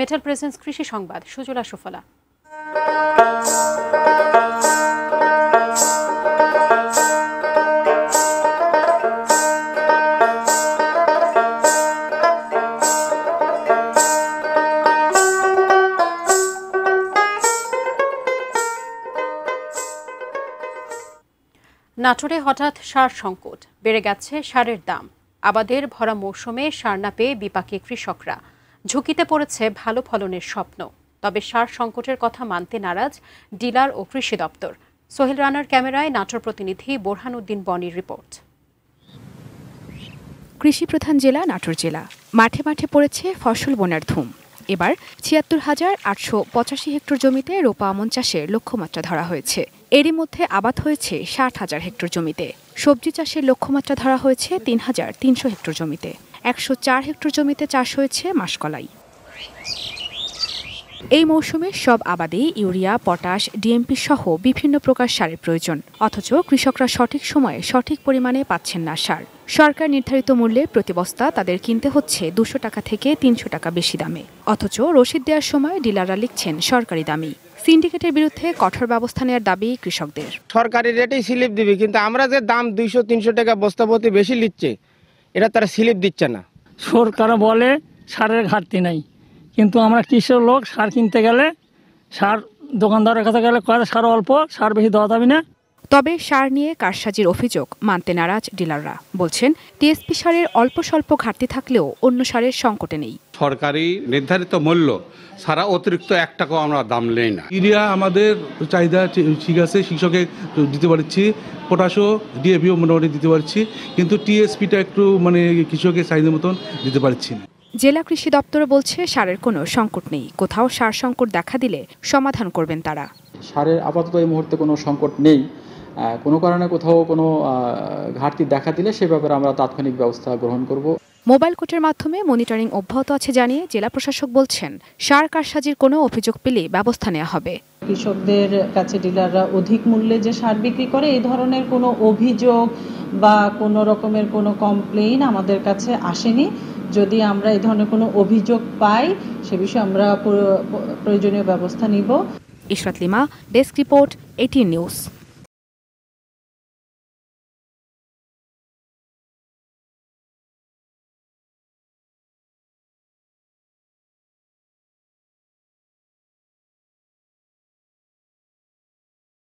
Metal presence কৃষি সংবাদ, সুজলা সুফলা। নাটোরে হঠাৎ সার সংকট, বেড়ে গেছে সারের দাম। আবাদের ভরা মৌসুমে সার না পেয়ে বিপাকে কৃষকরা। ঝুঁকিতে পড়েছে ভালো ফলনের স্বপ্ন। তবে সার সংকটের কথা মানতে নারাজ ডিলার ও কৃষি দপ্তর। সোহেল রানার ক্যামেরায় নাটোর প্রতিনিধি বোরহান উদ্দিন বনির রিপোর্ট। কৃষি প্রধান জেলা নাটোর জেলা। মাঠে মাঠে পড়েছে ফসল বোনার ধুম। এবার ৭৬,৮৮৫ হেক্টর জমিতে রোপা আমন চাষের লক্ষ্যমাত্রা ধরা হয়েছে। এরই মধ্যে আবাদ হয়েছে ৬০,০০০ হেক্টর জমিতে। সবজি চাষের লক্ষ্যমাত্রা ধরা হয়েছে ৩,৩০০ হেক্টর জমিতে। ১০৪ হেক্টর জমিতে চাষ হয়েছে মাসকলাই। এই মৌসুমে সব আবাদেই ইউরিয়া, পটাশ, ডিএমপি সহ বিভিন্ন প্রকার সারের প্রয়োজন। অথচ কৃষকরা সঠিক সময়ে সঠিক পরিমাণে পাচ্ছেন না সার। সরকার নির্ধারিত মূল্যে প্রতি বস্তা তাদের কিনতে হচ্ছে ২০০ টাকা থেকে ৩০০ টাকা বেশি দামে। অথচ রসিদ দেওয়ার সময় ডিলাররা লিখছেন সরকারি দামই। সিন্ডিকেটের বিরুদ্ধে কঠোর ব্যবস্থা নেওয়ার দাবি কৃষকদের। সরকারি রেটেই স্লিপ দিবে, কিন্তু আমরা যে দাম ২০০-৩০০ টাকা বস্তা প্রতি বেশি নিচ্ছে, এটা তারা স্লিপ দিচ্ছে না। সরকার বলে সারের ঘাটতি নাই, কিন্তু আমরা কৃষক লোক সার কিনতে গেলে সার দোকানদারের কাছে গেলে কয় সার অল্প, সার বেশি দেওয়া যাবে না। তবে সার নিয়ে কারসাজির অভিযোগ মানতে নারাজ ডিলাররা। বলছেন টিএসপি সারের অল্প স্বল্প ঘাটতি থাকলেও অন্য সারের সংকটে নেই। সরকারি নির্ধারিত মূল্য ছাড়া অতিরিক্ত ১ টাকাও আমরা দাম নেই না। ইউরিয়া আমাদের চাহিদা ঠিক আছে, কৃষকে দিতে পারছি, পটাশও ডিএপিও মোটামুটি দিতে পারছি, কিন্তু টিএসপিটা একটু কৃষকের চাহিদা মতন দিতে পারছি না। জেলা কৃষি দপ্তর বলছে সারের কোনো সংকট নেই। কোথাও সার সংকট দেখা দিলে সমাধান করবেন তারা। সারের আপাতত এই মুহূর্তে কোনো সংকট নেই। কোনো কারণে কোথাও কোনো ঘাটতি দেখা দিলে সে ব্যাপারে আমরা তাৎক্ষণিক ব্যবস্থা গ্রহণ করব। মোবাইল কোর্টের মাধ্যমে মনিটরিং অব্যাহত আছে জানিয়ে জেলা প্রশাসক বলছেন সার কারসাজির কোনো অভিযোগ পেলে ব্যবস্থা নেওয়া হবে। কৃষকদের কাছে ডিলাররা অধিক মূল্যে যে সার বিক্রি করে এই ধরনের কোনো অভিযোগ বা কোনো রকমের কোনো কমপ্লেইন আমাদের কাছে আসেনি। যদি আমরা এই ধরনের কোনো অভিযোগ পাই সে বিষয়ে আমরা প্রয়োজনীয় ব্যবস্থা নিব। Ishrat lima, desk report, 18 news.